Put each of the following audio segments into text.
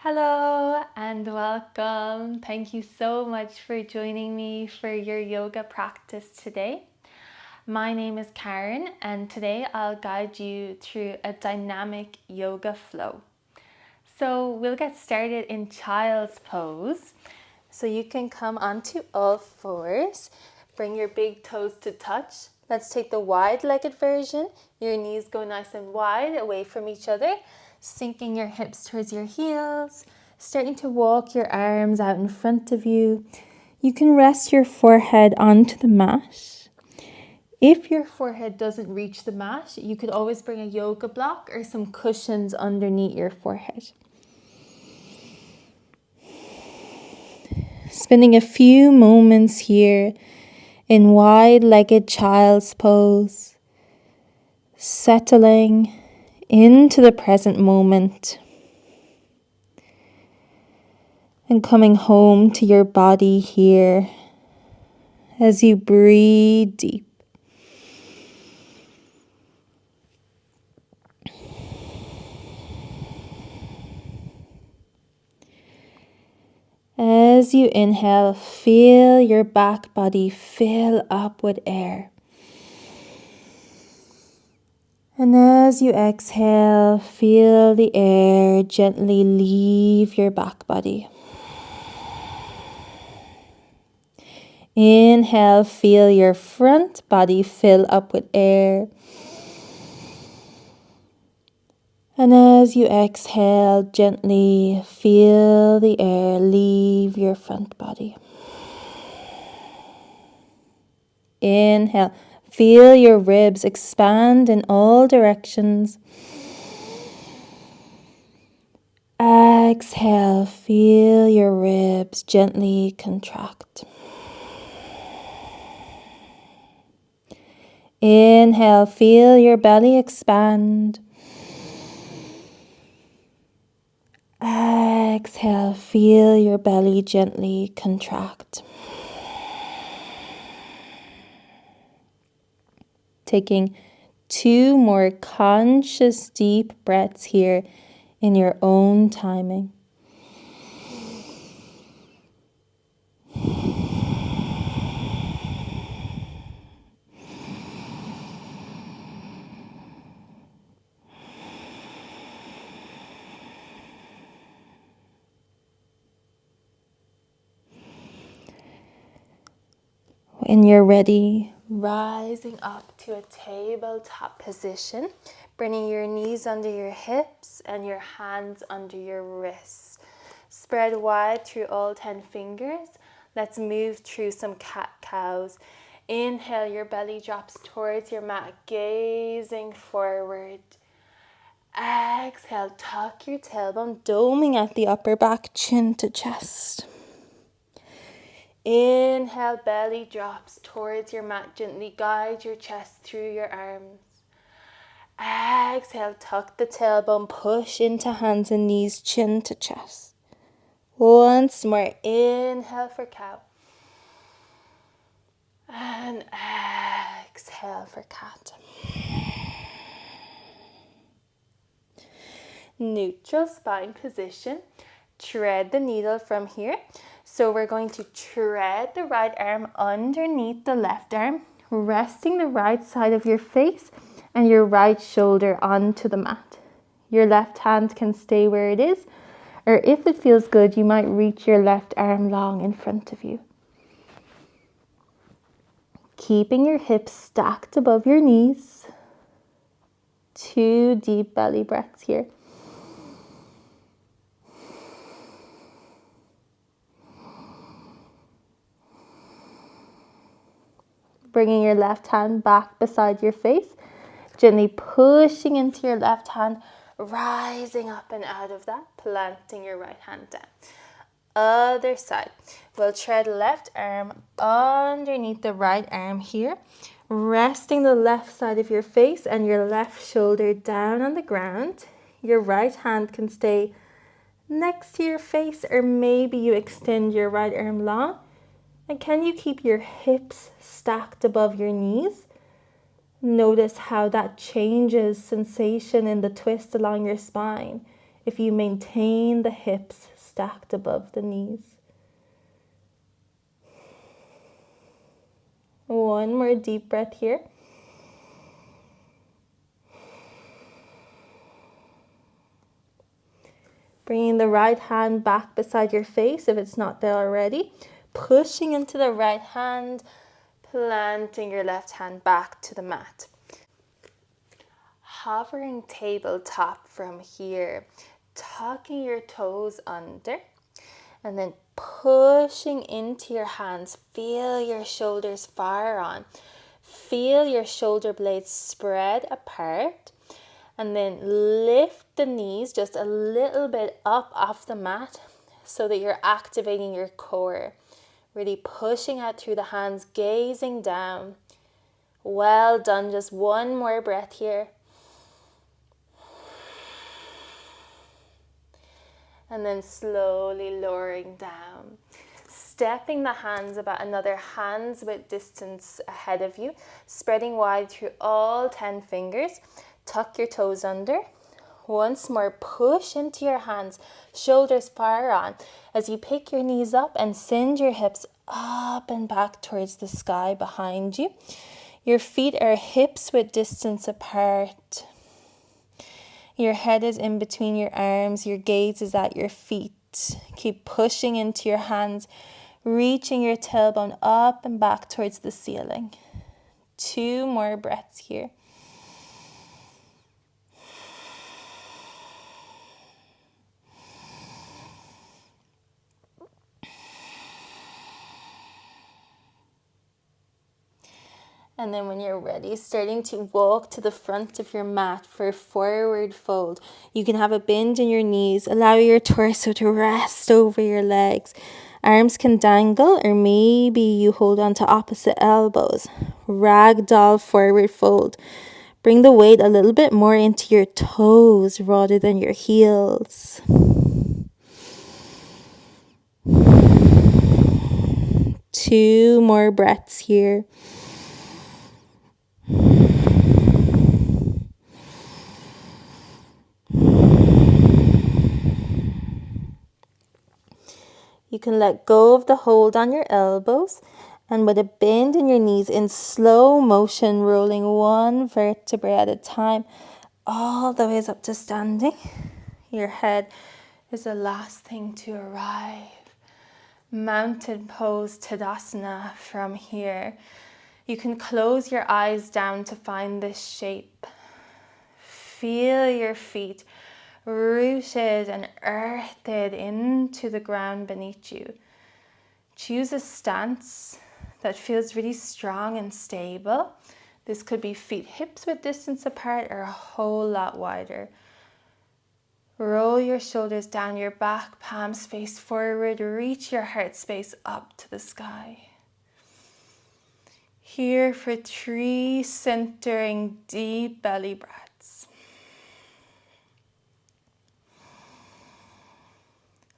Hello and welcome. Thank you so much for joining me for your yoga practice today. My name is Karen and today I'll guide you through a dynamic yoga flow. So we'll get started in child's pose. So you can come onto all fours, bring your big toes to touch. Let's take the wide-legged version. Your knees go nice and wide away from each other, sinking your hips towards your heels, starting to walk your arms out in front of you. You can rest your forehead onto the mat. If your forehead doesn't reach the mat, you could always bring a yoga block or some cushions underneath your forehead. Spending a few moments here in wide-legged child's pose, settling into the present moment and coming home to your body here as you breathe deep. As you inhale, feel your back body fill up with air. And as you exhale, feel the air gently leave your back body. Inhale, feel your front body fill up with air. And as you exhale, gently feel the air leave your front body. Inhale, feel your ribs expand in all directions. Exhale, feel your ribs gently contract. Inhale, feel your belly expand. Exhale, feel your belly gently contract. Taking 2 more conscious deep breaths here in your own timing. When you're ready, rising up to a tabletop position, bringing your knees under your hips and your hands under your wrists. Spread wide through all 10 fingers. Let's move through some cat-cows. Inhale, your belly drops towards your mat, gazing forward. Exhale, tuck your tailbone, doming at the upper back, chin to chest. Inhale, belly drops towards your mat. Gently guide your chest through your arms. Exhale, tuck the tailbone, push into hands and knees, chin to chest. Once more, inhale for cow. And exhale for cat. Neutral spine position. Thread the needle from here. So we're going to thread the right arm underneath the left arm, resting the right side of your face and your right shoulder onto the mat. Your left hand can stay where it is, or if it feels good, you might reach your left arm long in front of you. Keeping your hips stacked above your knees. 2 deep belly breaths here. Bringing your left hand back beside your face, gently pushing into your left hand, rising up and out of that, planting your right hand down. Other side. We'll tread left arm underneath the right arm here, resting the left side of your face and your left shoulder down on the ground. Your right hand can stay next to your face, or maybe you extend your right arm long. And can you keep your hips stacked above your knees? Notice how that changes sensation in the twist along your spine. if you maintain the hips stacked above the knees. One more deep breath here. Bringing the right hand back beside your face if it's not there already. Pushing into the right hand, planting your left hand back to the mat. Hovering tabletop from here, tucking your toes under, and then pushing into your hands. Feel your shoulders fire on. Feel your shoulder blades spread apart, and then lift the knees just a little bit up off the mat so that you're activating your core. Really pushing out through the hands, gazing down. Well done. Just one more breath here. And then slowly lowering down. Stepping the hands about another hands width distance ahead of you. Spreading wide through all 10 fingers. Tuck your toes under. Once more, push into your hands. Shoulders fire on. As you pick your knees up and send your hips up and back towards the sky behind you. Your feet are hips width distance apart. Your head is in between your arms. Your gaze is at your feet. Keep pushing into your hands, reaching your tailbone up and back towards the ceiling. 2 more breaths here. And then when you're ready, starting to walk to the front of your mat for a forward fold. You can have a bend in your knees. Allow your torso to rest over your legs. Arms can dangle, or maybe you hold on to opposite elbows. Ragdoll forward fold. Bring the weight a little bit more into your toes rather than your heels. 2 more breaths here. You can let go of the hold on your elbows, and with a bend in your knees, in slow motion, rolling one vertebrae at a time, all the way up to standing. Your head is the last thing to arrive. Mountain pose Tadasana from here. You can close your eyes down to find this shape. Feel your feet rooted and earthed into the ground beneath you. Choose a stance that feels really strong and stable. This could be feet hips width distance apart or a whole lot wider. Roll your shoulders down your back, palms face forward, reach your heart space up to the sky. Here for 3 centering deep belly breaths.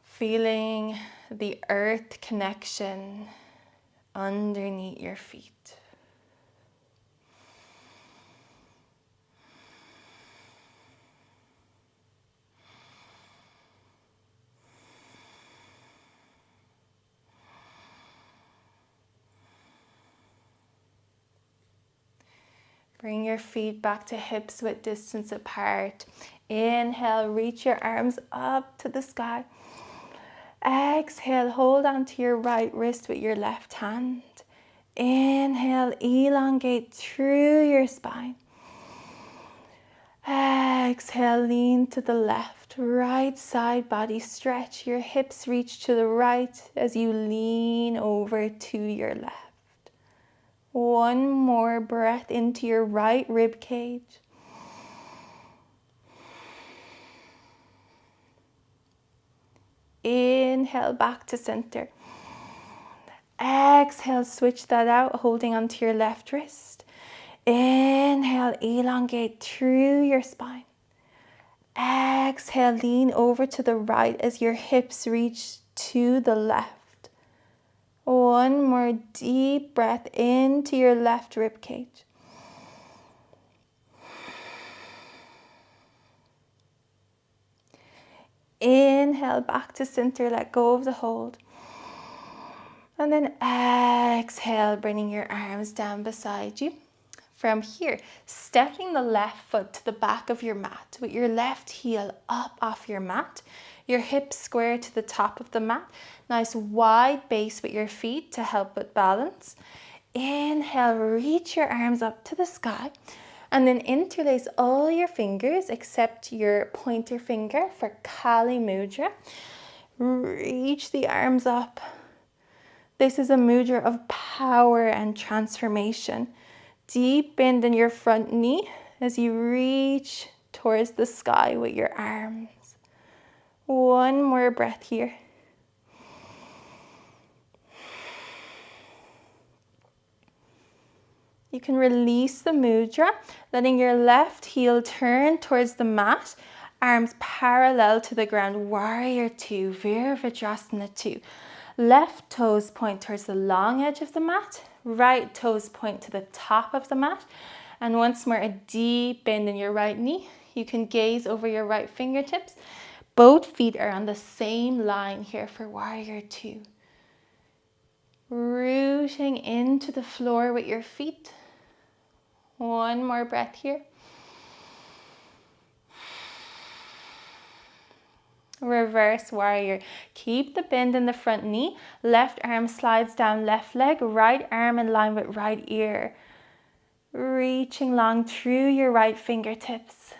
Feeling the earth connection underneath your feet. Bring your feet back to hips width distance apart. Inhale, reach your arms up to the sky. Exhale, hold on to your right wrist with your left hand. Inhale, elongate through your spine. Exhale, lean to the left. Right side body stretch. Your hips reach to the right as you lean over to your left. One more breath into your right rib cage. Inhale, back to center. Exhale, switch that out, holding onto your left wrist. Inhale, elongate through your spine. Exhale, lean over to the right as your hips reach to the left. One more deep breath into your left rib cage. Inhale, back to center, let go of the hold. And then exhale, bringing your arms down beside you. From here, stepping the left foot to the back of your mat with your left heel up off your mat, your hips square to the top of the mat. Nice wide base with your feet to help with balance. Inhale, reach your arms up to the sky, and then interlace all your fingers except your pointer finger for Kali Mudra. Reach the arms up. This is a mudra of power and transformation. Deep bend in your front knee as you reach towards the sky with your arms. One more breath here. You can release the mudra, letting your left heel turn towards the mat, arms parallel to the ground. Warrior 2, Virabhadrasana 2. Left toes point towards the long edge of the mat, right toes point to the top of the mat, and once more a deep bend in your right knee. You can gaze over your right fingertips. Both feet are on the same line here for Warrior 2. Rooting into the floor with your feet. One more breath here. Reverse warrior. Keep the bend in the front knee. Left arm slides down left leg. Right arm in line with right ear. Reaching long through your right fingertips.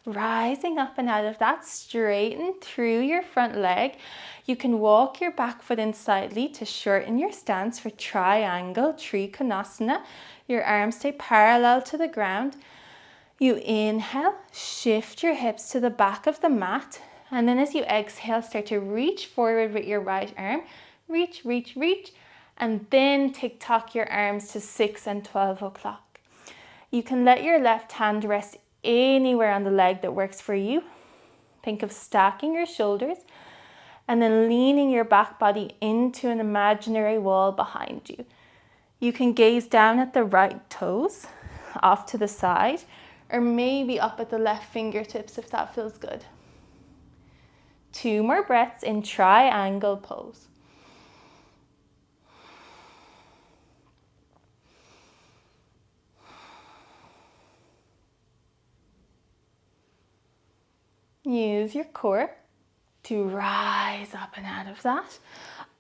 Rising up and out of that, straighten through your front leg. You can walk your back foot in slightly to shorten your stance for triangle, Trikonasana. Your arms stay parallel to the ground. You inhale, shift your hips to the back of the mat. And then as you exhale, start to reach forward with your right arm. Reach, reach, reach. And then tick-tock your arms to 6 and 12 o'clock. You can let your left hand rest anywhere on the leg that works for you. Think of stacking your shoulders and then leaning your back body into an imaginary wall behind you. You can gaze down at the right toes, off to the side, or maybe up at the left fingertips if that feels good. 2 more breaths in triangle pose. Use your core to rise up and out of that.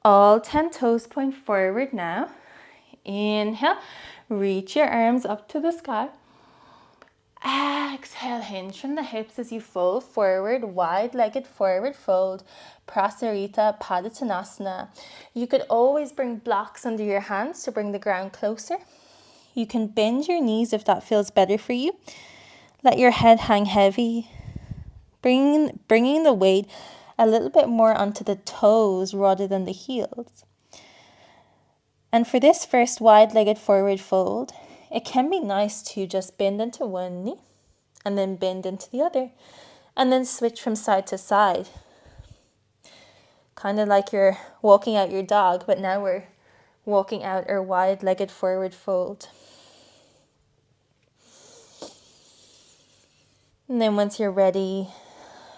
All 10 toes point forward now. Inhale, reach your arms up to the sky. Exhale, hinge from the hips as you fold forward, wide-legged forward fold, Prasarita Padottanasana. You could always bring blocks under your hands to bring the ground closer. You can bend your knees if that feels better for you. Let your head hang heavy. Bringing the weight a little bit more onto the toes rather than the heels. And for this first wide-legged forward fold, it can be nice to just bend into one knee and then bend into the other and then switch from side to side. Kind of like you're walking out your dog, but now we're walking out our wide-legged forward fold. And then once you're ready,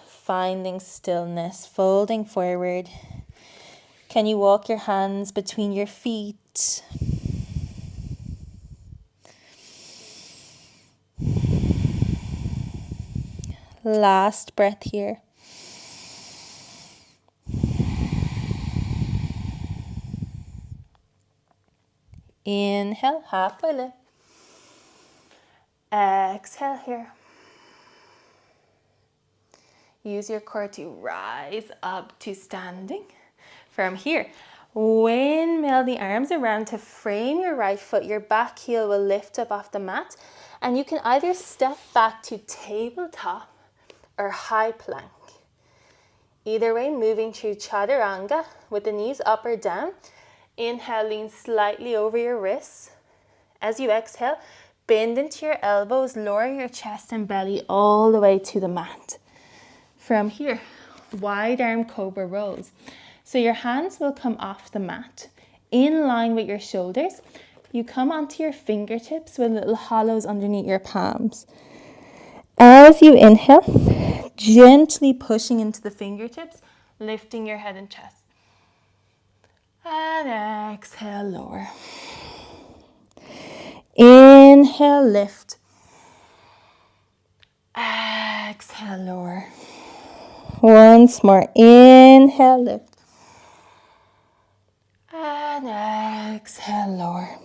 finding stillness, folding forward. Can you walk your hands between your feet? Last breath here. Inhale, halfway lift. Exhale here. Use your core to rise up to standing. From here, windmill the arms around to frame your right foot. Your back heel will lift up off the mat. And you can either step back to tabletop or high plank. Either way, moving through chaturanga with the knees up or down. Inhale, lean slightly over your wrists. As you exhale, bend into your elbows, lower your chest and belly all the way to the mat. From here, wide arm cobra rolls. So your hands will come off the mat, in line with your shoulders. you come onto your fingertips with little hollows underneath your palms. As you inhale, gently pushing into the fingertips, lifting your head and chest. And exhale, lower. Inhale, lift. Exhale, lower. Once more. Inhale, lift. And exhale, lower.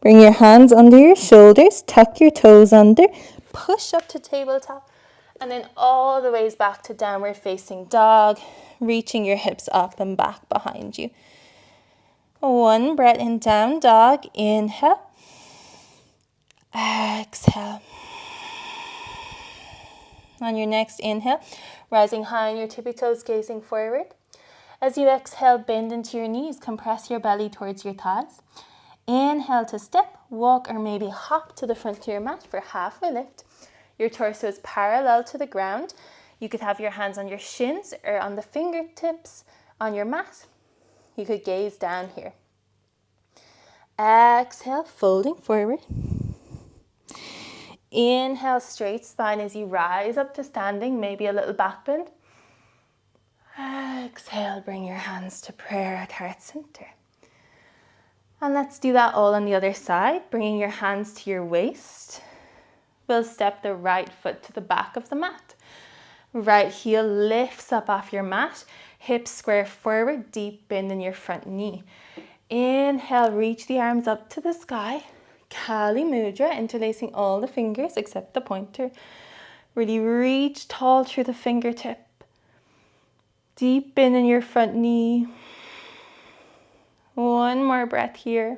Bring your hands under your shoulders. Tuck your toes under. Push up to tabletop. And then all the ways back to downward facing dog. Reaching your hips up and back behind you. One breath in down dog. Inhale. Exhale. On your next inhale, rising high on your tippy toes, gazing forward. As you exhale, bend into your knees, compress your belly towards your thighs. Inhale to step, walk, or maybe hop to the front of your mat for halfway lift. Your torso is parallel to the ground. You could have your hands on your shins or on the fingertips on your mat. You could gaze down here. Exhale, folding forward. Inhale, straight spine as you rise up to standing, maybe a little back bend. Exhale, bring your hands to prayer at heart center. And let's do that all on the other side, bringing your hands to your waist. We'll step the right foot to the back of the mat. Right heel lifts up off your mat, hips square forward, deep bend in your front knee. Inhale, reach the arms up to the sky. Kali Mudra, interlacing all the fingers except the pointer. Really reach tall through the fingertip. Deep bend in your front knee. One more breath here.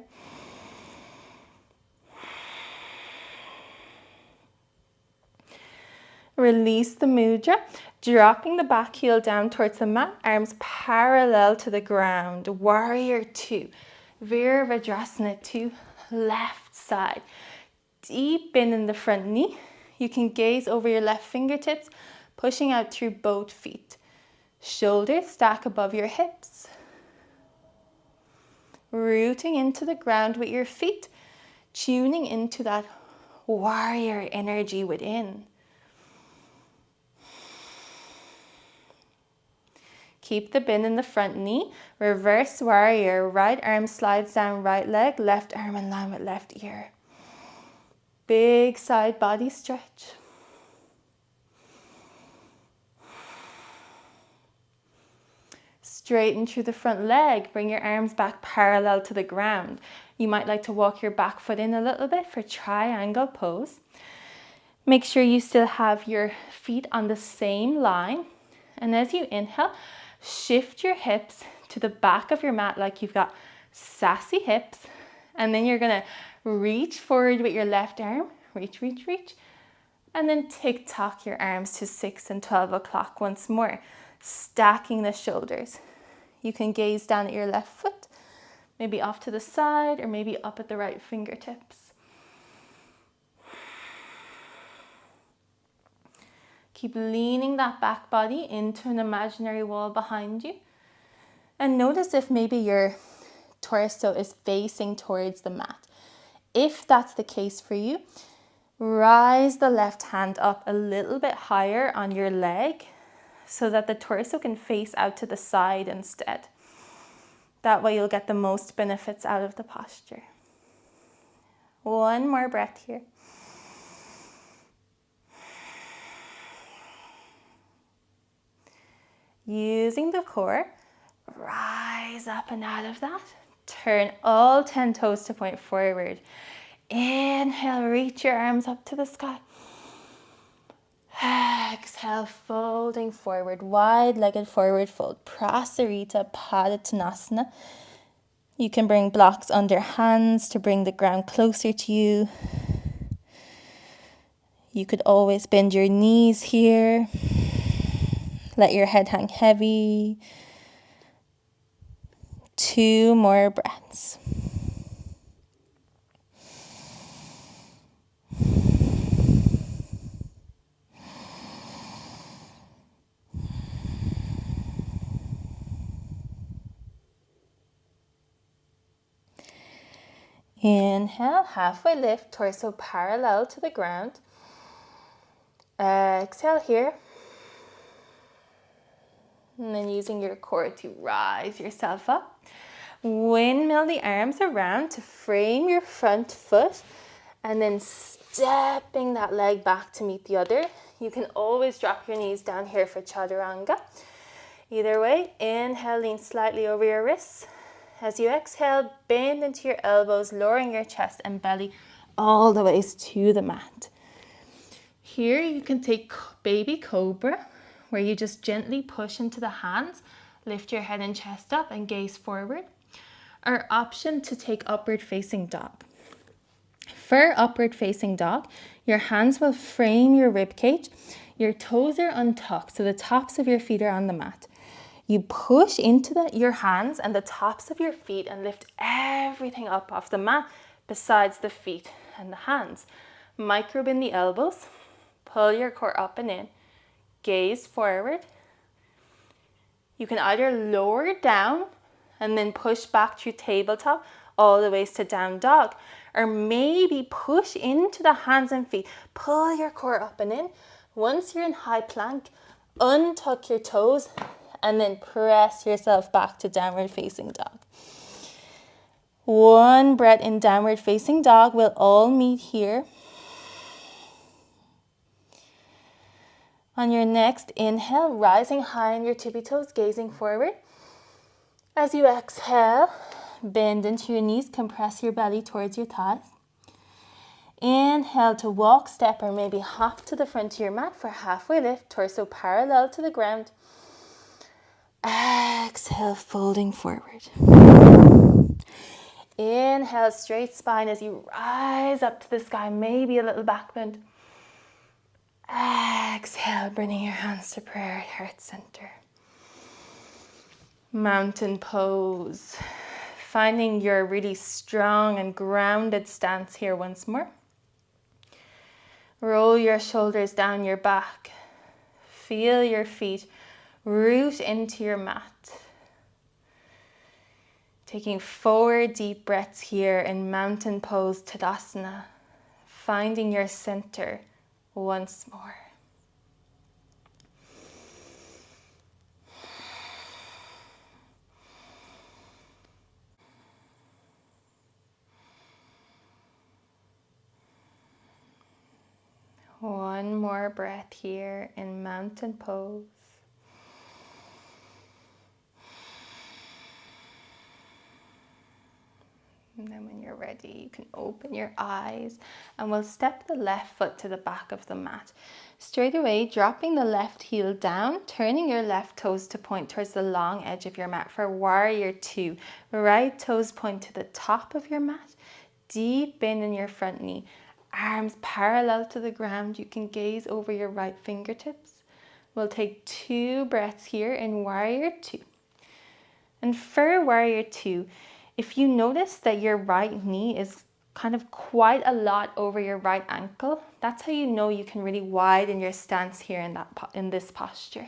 Release the mudra, dropping the back heel down towards the mat, arms parallel to the ground. Warrior 2, Virabhadrasana 2, left side. Deep bend in the front knee. You can gaze over your left fingertips, pushing out through both feet. Shoulders stack above your hips. Rooting into the ground with your feet, tuning into that warrior energy within. Keep the bend in the front knee. Reverse warrior. Right arm slides down right leg. Left arm in line with left ear. Big side body stretch. Straighten through the front leg. Bring your arms back parallel to the ground. You might like to walk your back foot in a little bit for triangle pose. Make sure you still have your feet on the same line. And as you inhale, shift your hips to the back of your mat like you've got sassy hips. And then you're going to reach forward with your left arm. Reach, reach, reach. And then tick-tock your arms to 6 and 12 o'clock once more. Stacking the shoulders. You can gaze down at your left foot. Maybe off to the side or maybe up at the right fingertips. Keep leaning that back body into an imaginary wall behind you. And notice if maybe your torso is facing towards the mat. If that's the case for you, rise the left hand up a little bit higher on your leg so that the torso can face out to the side instead. That way you'll get the most benefits out of the posture. One more breath here. Using the core, rise up and out of that. Turn all 10 toes to point forward. Inhale, reach your arms up to the sky. Exhale, folding forward, wide-legged forward fold. Prasarita Padottanasana. You can bring blocks under hands to bring the ground closer to you. You could always bend your knees here. Let your head hang heavy. 2 more breaths. Inhale, halfway lift, torso parallel to the ground. Exhale here. And then using your core to rise yourself up. Windmill the arms around to frame your front foot. And then stepping that leg back to meet the other. You can always drop your knees down here for chaturanga. Either way, inhale, lean slightly over your wrists. As you exhale, bend into your elbows, lowering your chest and belly all the way to the mat. Here you can take baby cobra, where you just gently push into the hands, lift your head and chest up and gaze forward. Or option to take upward facing dog. For upward facing dog, your hands will frame your rib cage. Your toes are untucked, so the tops of your feet are on the mat. You push into your hands and the tops of your feet and lift everything up off the mat besides the feet and the hands. Micro bend the elbows. Pull your core up and in. Gaze forward. You can either lower down and then push back through tabletop all the way to down dog. Or maybe push into the hands and feet. Pull your core up and in. Once you're in high plank, untuck your toes and then press yourself back to downward facing dog. One breath in downward facing dog. We'll all meet here. On your next inhale, rising high on your tippy toes, gazing forward. As you exhale, bend into your knees, compress your belly towards your thighs. Inhale to walk, step, or maybe hop to the front of your mat for halfway lift, torso parallel to the ground. Exhale, folding forward. Inhale, straight spine as you rise up to the sky, maybe a little back bend. Exhale, bringing your hands to prayer at heart center. Mountain pose. Finding your really strong and grounded stance here once more. Roll your shoulders down your back. Feel your feet root into your mat. Taking 4 deep breaths here in mountain pose Tadasana. Finding your center once more. One more breath here in mountain pose. And then when you're ready, you can open your eyes and we'll step the left foot to the back of the mat. Straight away, dropping the left heel down, turning your left toes to point towards the long edge of your mat for warrior 2. Right toes point to the top of your mat. Deep bend in your front knee. Arms parallel to the ground. You can gaze over your right fingertips. We'll take 2 breaths here in warrior 2. And for warrior 2, if you notice that your right knee is kind of quite a lot over your right ankle, that's how you know you can really widen your stance here in this posture.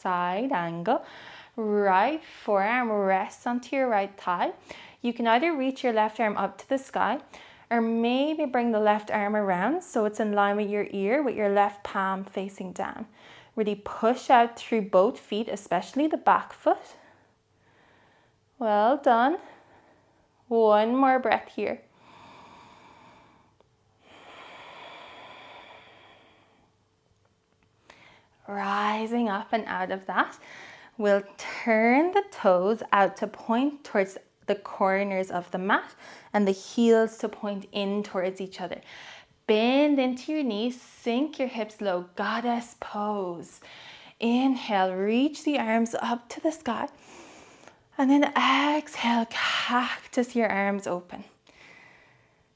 Side angle. Right forearm rests onto your right thigh. You can either reach your left arm up to the sky or maybe bring the left arm around so it's in line with your ear with your left palm facing down. Really push out through both feet, especially the back foot. Well done. One more breath here. Rising up and out of that, we'll turn the toes out to point towards the corners of the mat and the heels to point in towards each other. Bend into your knees, sink your hips low, goddess pose. Inhale, reach the arms up to the sky. And then exhale, cactus your arms open.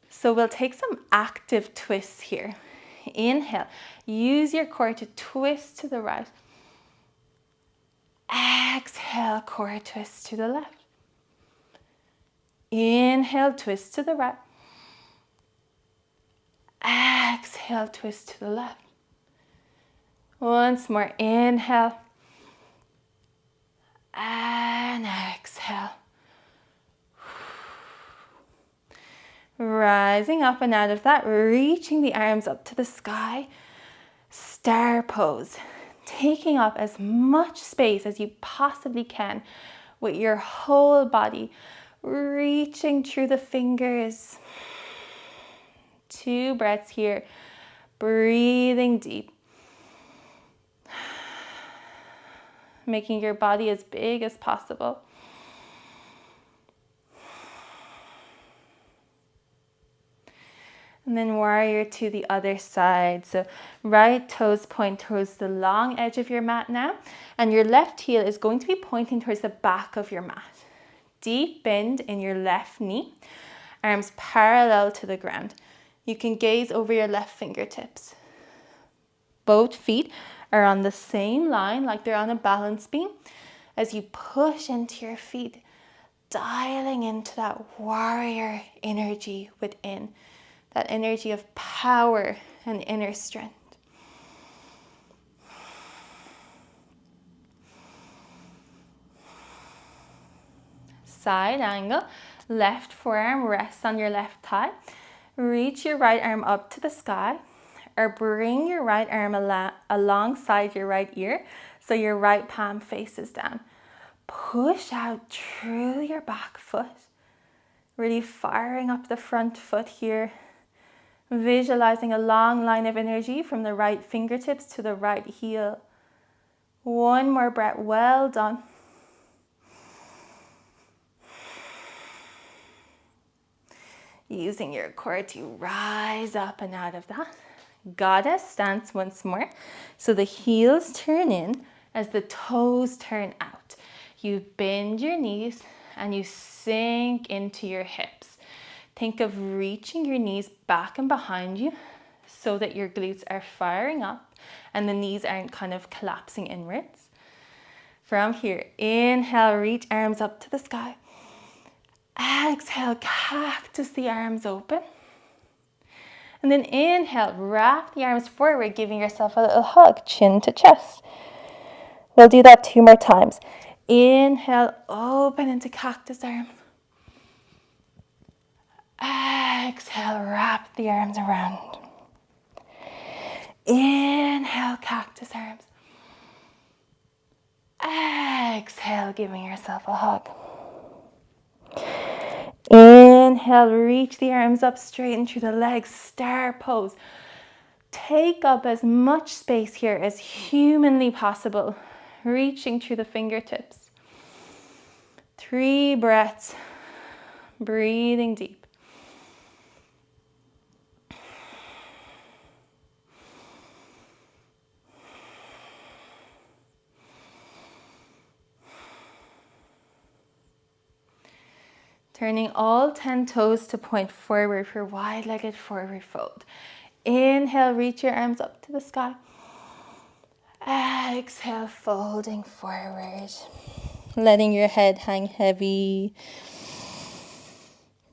So we'll take some active twists here. Inhale, use your core to twist to the right. Exhale, core twist to the left. Inhale, twist to the right. Exhale, twist to the left. Once more, inhale. And exhale. Rising up and out of that, reaching the arms up to the sky. Star pose. Taking up as much space as you possibly can with your whole body. Reaching through the fingers. 2 breaths here. Breathing deep. Making your body as big as possible. And then warrior to the other side. So right toes point towards the long edge of your mat now. And your left heel is going to be pointing towards the back of your mat. Deep bend in your left knee. Arms parallel to the ground. You can gaze over your left fingertips. Both feet are on the same line, like they're on a balance beam. As you push into your feet, dialing into that warrior energy within. That energy of power and inner strength. Side angle, left forearm rests on your left thigh. Reach your right arm up to the sky, or bring your right arm alongside your right ear so your right palm faces down. Push out through your back foot, really firing up the front foot here. Visualizing a long line of energy from the right fingertips to the right heel. One more breath, well done. Using your core to rise up and out of that. Goddess stance once more. So the heels turn in as the toes turn out. You bend your knees and you sink into your hips. Think of reaching your knees back and behind you so that your glutes are firing up and the knees aren't kind of collapsing inwards. From here, inhale, reach arms up to the sky. Exhale, cactus the arms open. And then inhale, wrap the arms forward, giving yourself a little hug, chin to chest. We'll do that 2 more times. Inhale, open into cactus arms. Exhale, wrap the arms around. Inhale, cactus arms. Exhale, giving yourself a hug. Inhale, reach the arms up, straighten through the legs, star pose. Take up as much space here as humanly possible, reaching through the fingertips. 3 breaths, breathing deep. Turning all 10 toes to point forward for wide-legged forward fold. Inhale, reach your arms up to the sky. Exhale, folding forward. Letting your head hang heavy.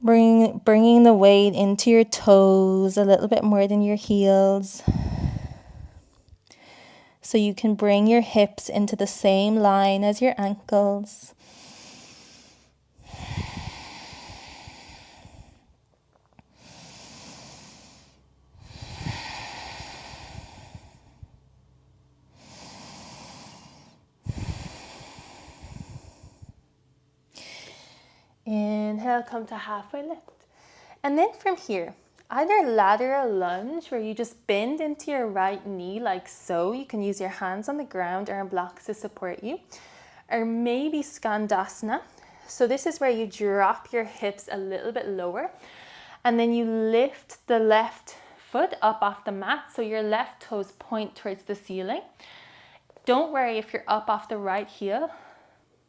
Bringing the weight into your toes a little bit more than your heels. So you can bring your hips into the same line as your ankles. Inhale, come to halfway lift. And then from here, either lateral lunge where you just bend into your right knee like so. You can use your hands on the ground or on blocks to support you. Or maybe Skandasana. So this is where you drop your hips a little bit lower. And then you lift the left foot up off the mat so your left toes point towards the ceiling. Don't worry if you're up off the right heel.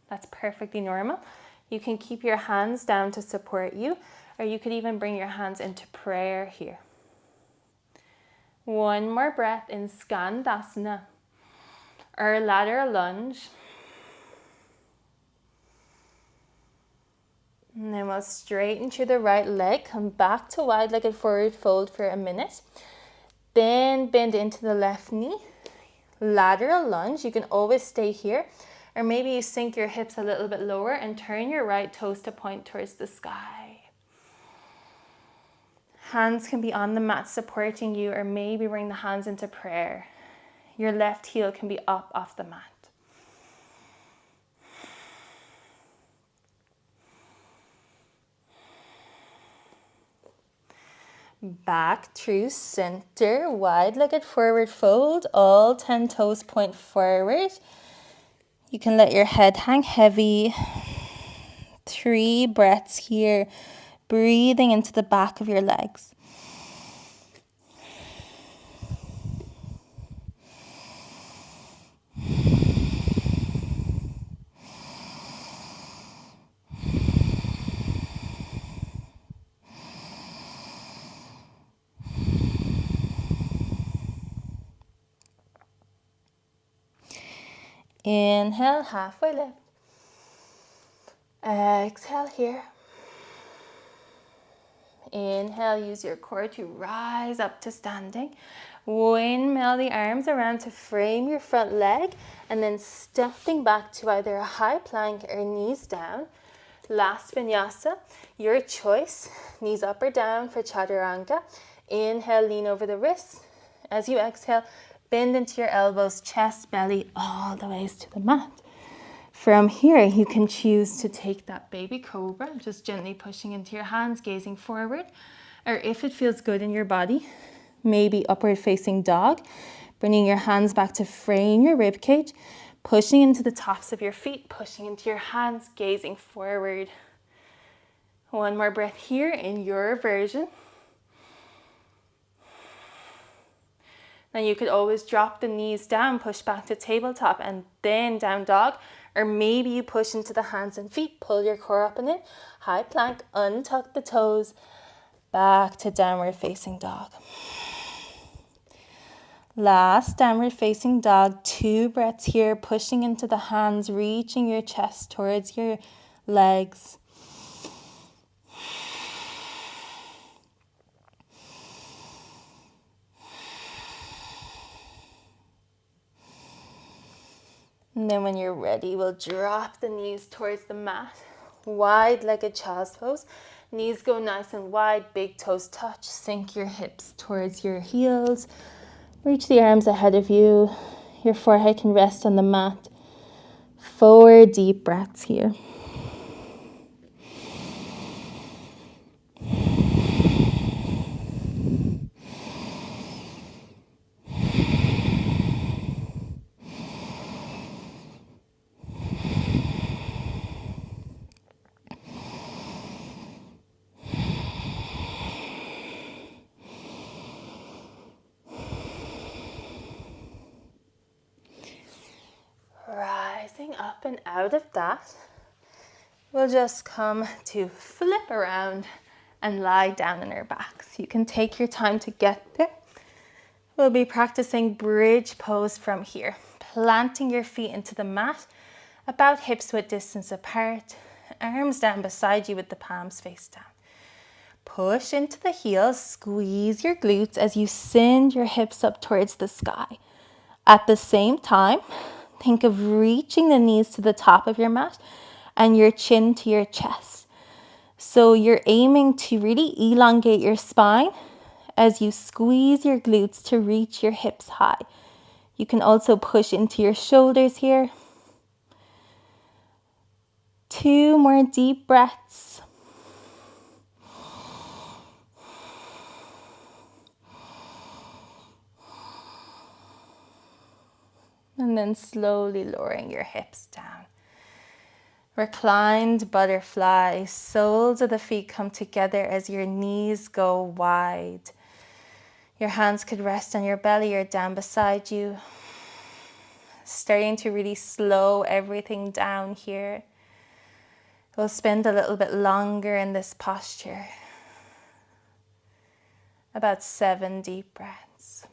That's perfectly normal. You can keep your hands down to support you, or you could even bring your hands into prayer here. One more breath in Skandasana, or lateral lunge. And then we'll straighten through the right leg, come back to wide-legged forward fold for a minute. Then bend into the left knee. Lateral lunge, you can always stay here. Or maybe you sink your hips a little bit lower and turn your right toes to point towards the sky. Hands can be on the mat supporting you, or maybe bring the hands into prayer. Your left heel can be up off the mat. Back through center, wide-legged forward fold. All 10 toes point forward. You can let your head hang heavy. 3 breaths here, breathing into the back of your legs. Inhale, halfway lift. Exhale here. Inhale, use your core to rise up to standing. Windmill the arms around to frame your front leg, and then stepping back to either a high plank or knees down. Last vinyasa, your choice. Knees up or down for chaturanga. Inhale, lean over the wrists. As you exhale, bend into your elbows, chest, belly, all the ways to the mat. From here, you can choose to take that baby cobra, just gently pushing into your hands, gazing forward. Or if it feels good in your body, maybe upward facing dog, bringing your hands back to frame your rib cage, pushing into the tops of your feet, pushing into your hands, gazing forward. One more breath here in your version. Then you could always drop the knees down, push back to tabletop, and then down dog. Or maybe you push into the hands and feet, pull your core up and in. High plank, untuck the toes, back to downward facing dog. Last downward facing dog, 2 breaths here, pushing into the hands, reaching your chest towards your legs. And then when you're ready, we'll drop the knees towards the mat. Wide-legged child's pose. Knees go nice and wide, big toes touch. Sink your hips towards your heels. Reach the arms ahead of you. Your forehead can rest on the mat. 4 deep breaths here. Rising up and out of that, we'll just come to flip around and lie down on our backs. You can take your time to get there. We'll be practicing bridge pose from here, planting your feet into the mat, about hips width distance apart, arms down beside you with the palms face down. Push into the heels, squeeze your glutes as you send your hips up towards the sky. At the same time, think of reaching the knees to the top of your mat and your chin to your chest. So you're aiming to really elongate your spine as you squeeze your glutes to reach your hips high. You can also push into your shoulders here. 2 more deep breaths. And then slowly lowering your hips down. Reclined butterfly. Soles of the feet come together as your knees go wide. Your hands could rest on your belly or down beside you. Starting to really slow everything down here. We'll spend a little bit longer in this posture. About 7 deep breaths.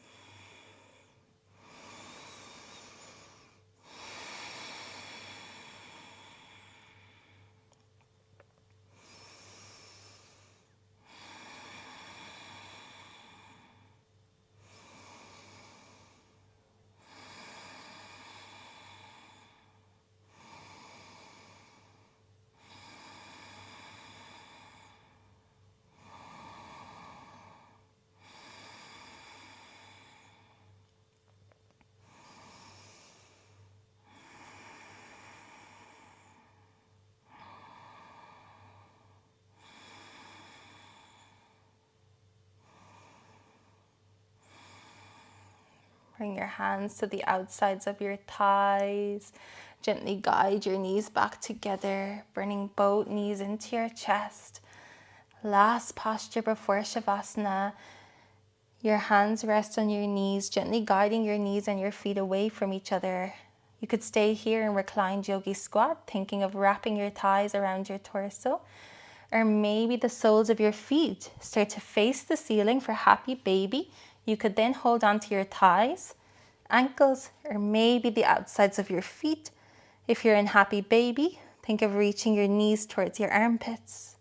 Bring your hands to the outsides of your thighs. Gently guide your knees back together, bringing both knees into your chest. Last posture before Shavasana. Your hands rest on your knees, gently guiding your knees and your feet away from each other. You could stay here in reclined yogi squat, thinking of wrapping your thighs around your torso. Or maybe the soles of your feet start to face the ceiling for happy baby. You could then hold on to your thighs, ankles, or maybe the outsides of your feet. If you're in happy baby, think of reaching your knees towards your armpits.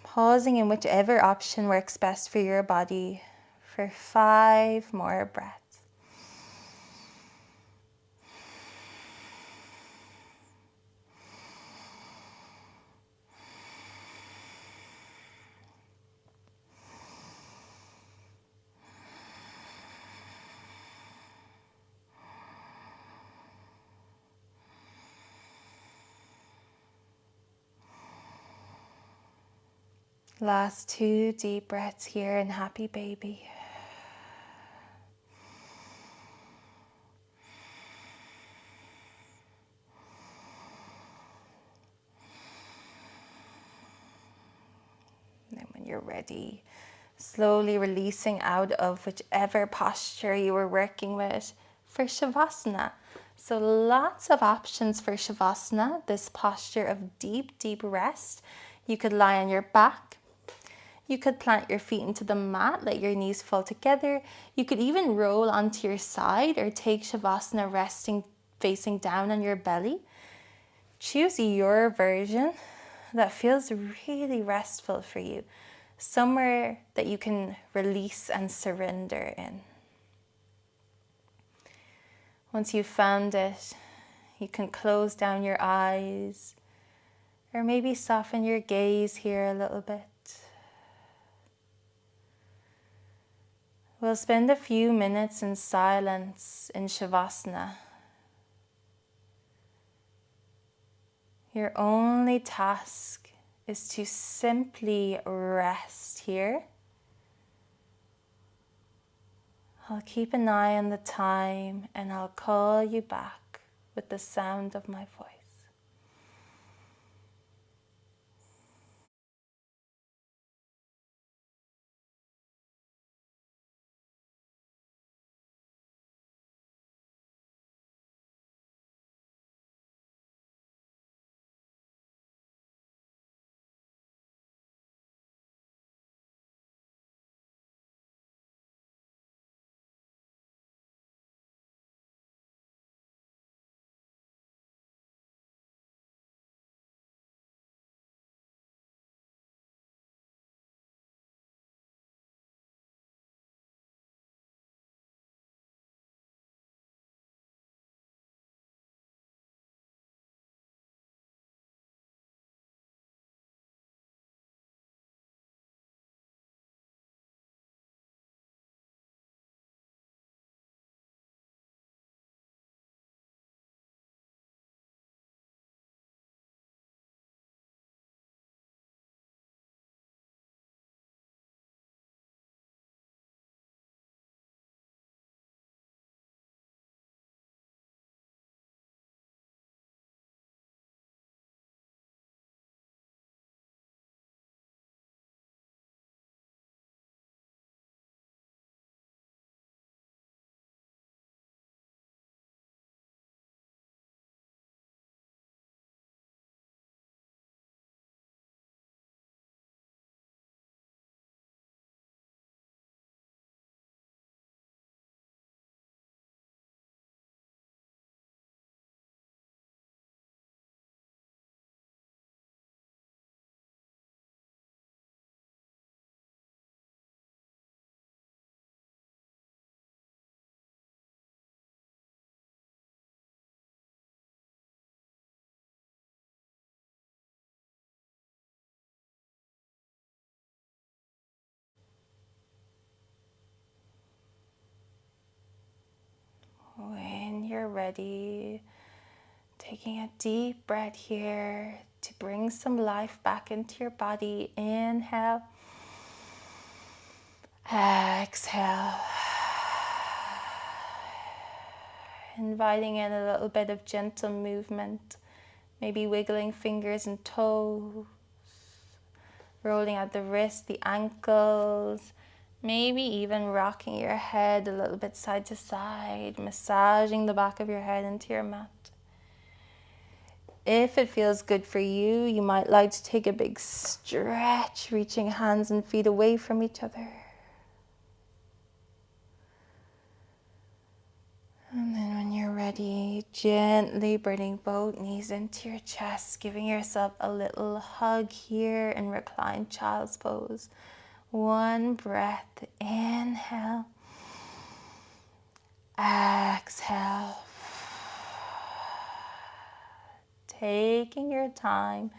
Pausing in whichever option works best for your body for 5 more breaths. Last 2 deep breaths here in happy baby. And then when you're ready, slowly releasing out of whichever posture you were working with for Shavasana. So lots of options for Shavasana, this posture of deep, deep rest. You could lie on your back. You could plant your feet into the mat, let your knees fall together. You could even roll onto your side or take Shavasana resting, facing down on your belly. Choose your version that feels really restful for you. Somewhere that you can release and surrender in. Once you've found it, you can close down your eyes or maybe soften your gaze here a little bit. We'll spend a few minutes in silence in Shavasana. Your only task is to simply rest here. I'll keep an eye on the time and I'll call you back with the sound of my voice. When you're ready, taking a deep breath here to bring some life back into your body. Inhale, exhale. inviting in a little bit of gentle movement, maybe wiggling fingers and toes, rolling out the wrists, the ankles, maybe even rocking your head a little bit side to side, massaging the back of your head into your mat. If it feels good for you, you might like to take a big stretch, reaching hands and feet away from each other. And then when you're ready, gently bringing both knees into your chest, giving yourself a little hug here in reclined child's pose. One breath, inhale, exhale. Taking your time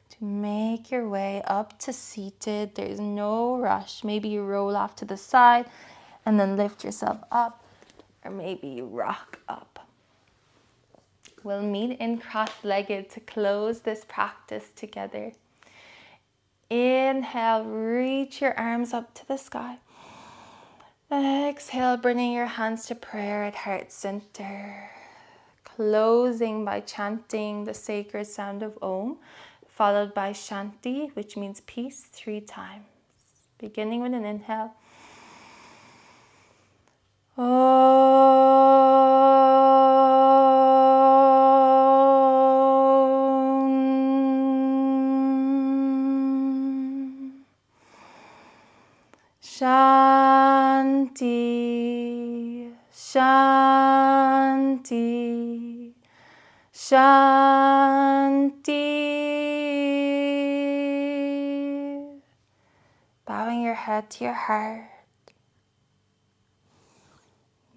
to make your way up to seated. There's no rush. Maybe you roll off to the side and then lift yourself up, or maybe you rock up. We'll meet in cross-legged to close this practice together. Inhale, reach your arms up to the sky. Exhale, bringing your hands to prayer at heart center. Closing by chanting the sacred sound of Om, followed by Shanti, which means peace, 3 times. Beginning with an inhale. Shanti, Shanti, Shanti. Bowing your head to your heart.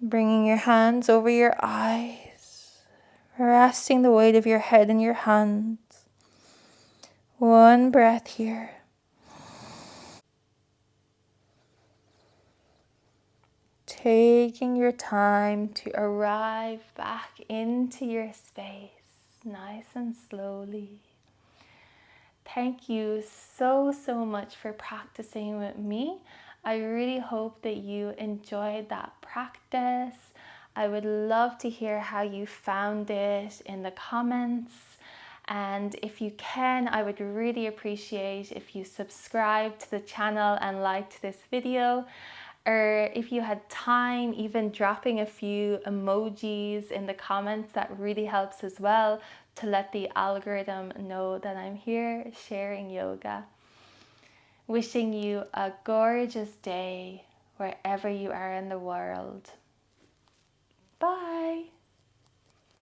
Bringing your hands over your eyes. Resting the weight of your head in your hands. One breath here. Taking your time to arrive back into your space, nice and slowly. Thank you so much for practicing with me. I really hope that you enjoyed that practice. I would love to hear how you found it in the comments. And if you can, I would really appreciate if you subscribe to the channel and liked this video. Or if you had time, even dropping a few emojis in the comments, that really helps as well to let the algorithm know that I'm here sharing yoga. Wishing you a gorgeous day wherever you are in the world. Bye.